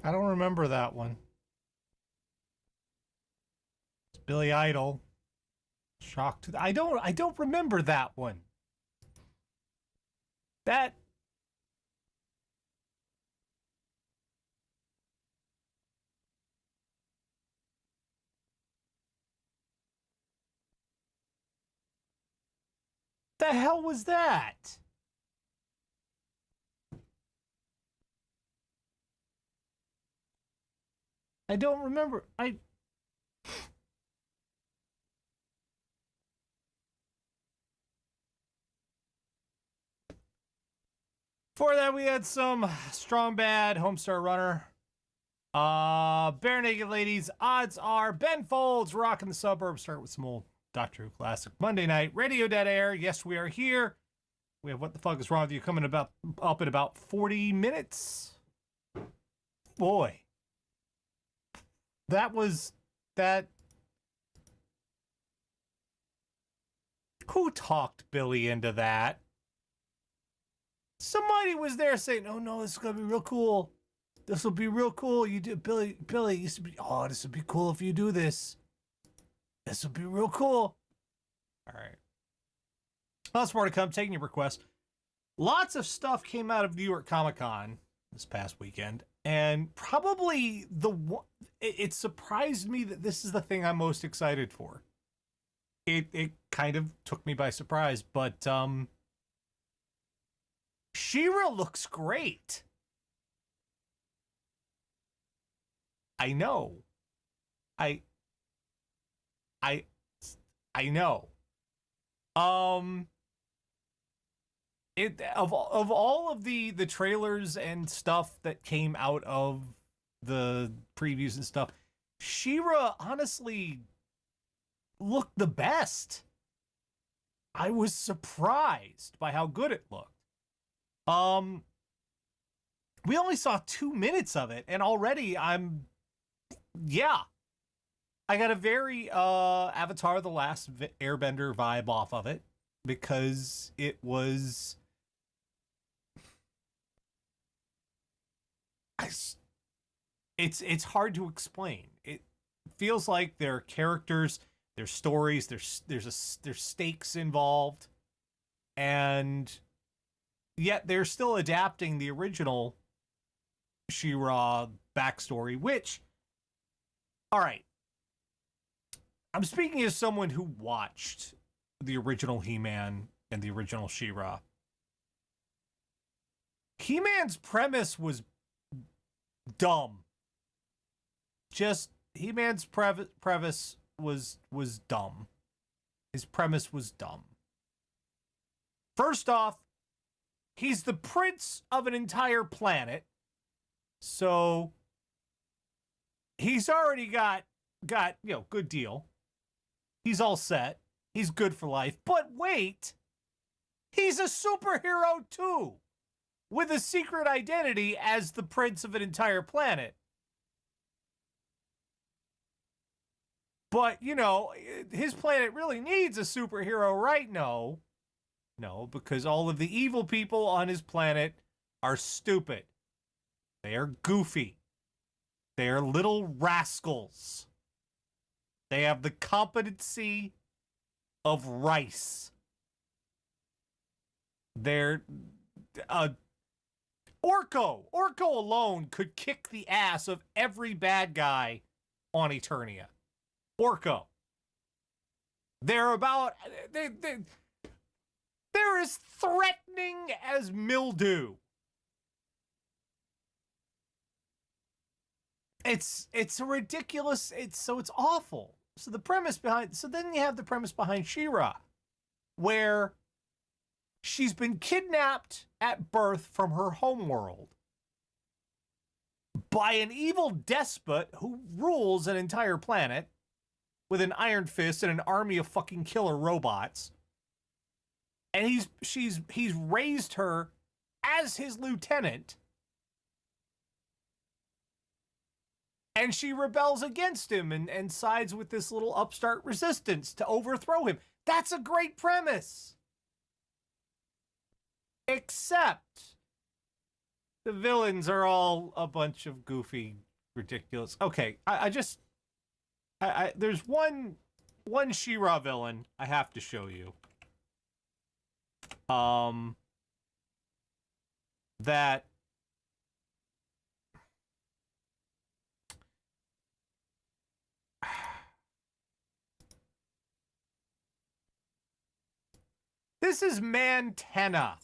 I don't remember that one. It's Billy Idol. Shocked. I don't remember that one. That the hell was that? I don't remember. I Before that we had some Strong Bad, Homestar Runner. Bare Naked Ladies, odds are Ben Folds rocking the suburbs. Start with some old Doctor Who classic. Monday night, Radio Dead Air. Yes, we are here. We have What the Fuck is Wrong with You coming up in about 40 minutes. Boy, that was that. Who talked Billy into that? Somebody was there saying, "Oh no, this is gonna be real cool. This will be real cool. You do, Billy. Billy used to be. Oh, this would be cool if you do this. This would be real cool." All right. Lots more to come. Taking your requests. Lots of stuff came out of New York Comic Con this past weekend, and probably it surprised me that this is the thing I'm most excited for. It kind of took me by surprise, but She-Ra looks great. I know. I I I know. Um it of all of the trailers and stuff that came out of the previews and stuff, She-Ra honestly looked the best. I was surprised by how good it looked. Um we only saw 2 minutes of it, and already yeah, I got a very Avatar: The Last Airbender vibe off of it because it was. It's hard to explain. It feels like there are characters, there's stories, there's stakes involved, and yet they're still adapting the original She-Ra backstory. Which, all right, I'm speaking as someone who watched the original He-Man and the original She-Ra. He-Man's premise was dumb. Just He-Man's premise was dumb. His premise was dumb. First off, he's the prince of an entire planet, so he's already got good deal. He's all set. He's good for life. But wait, he's a superhero too, with a secret identity as the prince of an entire planet. But, his planet really needs a superhero, right? No. No, because all of the evil people on his planet are stupid. They are goofy. They are little rascals. They have the competency of rice. They're Orko. Orko alone could kick the ass of every bad guy on Eternia. Orko. They're as threatening as mildew. It's a ridiculous. It's awful. So then you have the premise behind She-Ra, where she's been kidnapped at birth from her homeworld by an evil despot who rules an entire planet with an iron fist and an army of fucking killer robots. And he's raised her as his lieutenant, and she rebels against him and sides with this little upstart resistance to overthrow him. That's a great premise. Except The villains are all a bunch of goofy, ridiculous. Okay, there's one She-Ra villain I have to show you. That this is Mantenna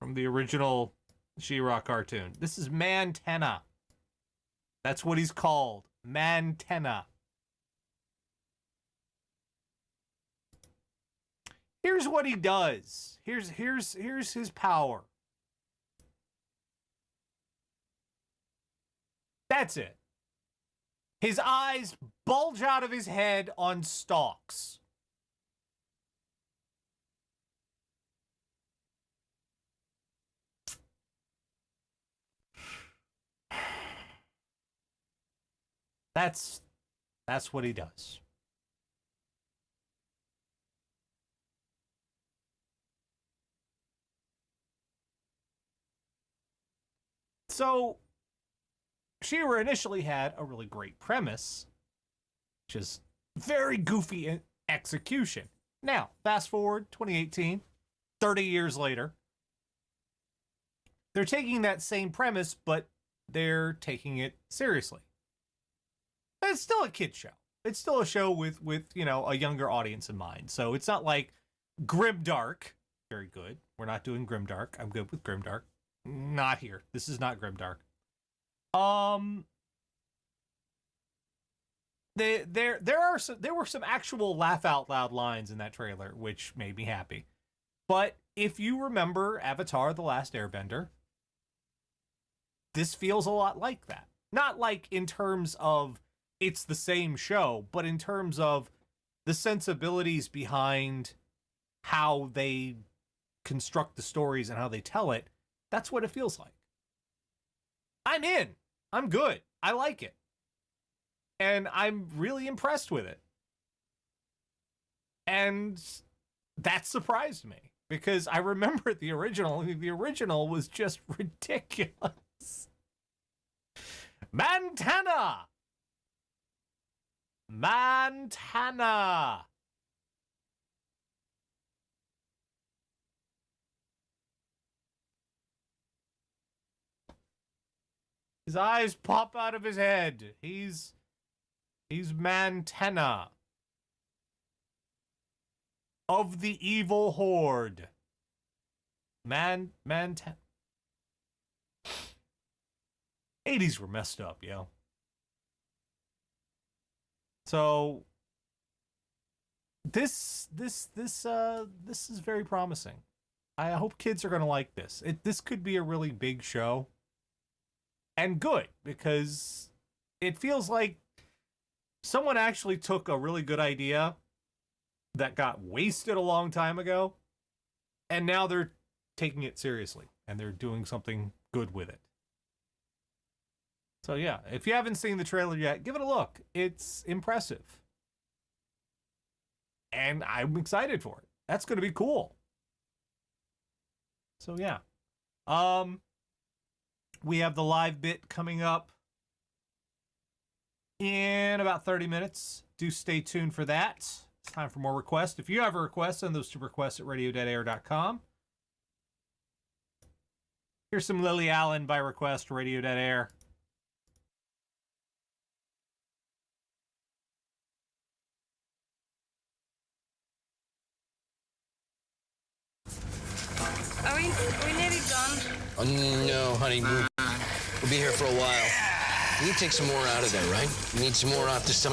from the original She-Ra cartoon. This is Mantenna. That's what he's called. Mantenna. Here's what he does. Here's his power. That's it. His eyes bulge out of his head on stalks. That's what he does. So, She-Ra initially had a really great premise, which is very goofy in execution. Now, fast forward 2018, 30 years later, they're taking that same premise, but they're taking it seriously. It's still a kid show. It's still a show with a younger audience in mind. So it's not like Grimdark. Very good. We're not doing Grimdark. I'm good with Grimdark. Not here. This is not Grimdark. There were some actual laugh out loud lines in that trailer, which made me happy. But if you remember Avatar: The Last Airbender, this feels a lot like that. Not like in terms of it's the same show, but in terms of the sensibilities behind how they construct the stories and how they tell it. That's what it feels like. I'm in. I'm good. I like it. And I'm really impressed with it. And that surprised me because I remember the original. The original was just ridiculous. Mantenna! Mantenna! His eyes pop out of his head. He's Mantenna of the evil horde. Mantenna. 80s were messed up, yo. So this is very promising. I hope kids are going to like this. This could be a really big show. And good, because it feels like someone actually took a really good idea that got wasted a long time ago, and now they're taking it seriously, and they're doing something good with it. So yeah, if you haven't seen the trailer yet, give it a look. It's impressive. And I'm excited for it. That's going to be cool. So yeah. We have the live bit coming up in about 30 minutes. Do stay tuned for that. It's time for more requests. If you have a request, send those to requests at radio.air.com. Here's some Lily Allen by request, radio.air. Are we nearly done? Oh, no, honey. We'll be here for a while. You need to take some more out of there, right? You need some more off the stomach.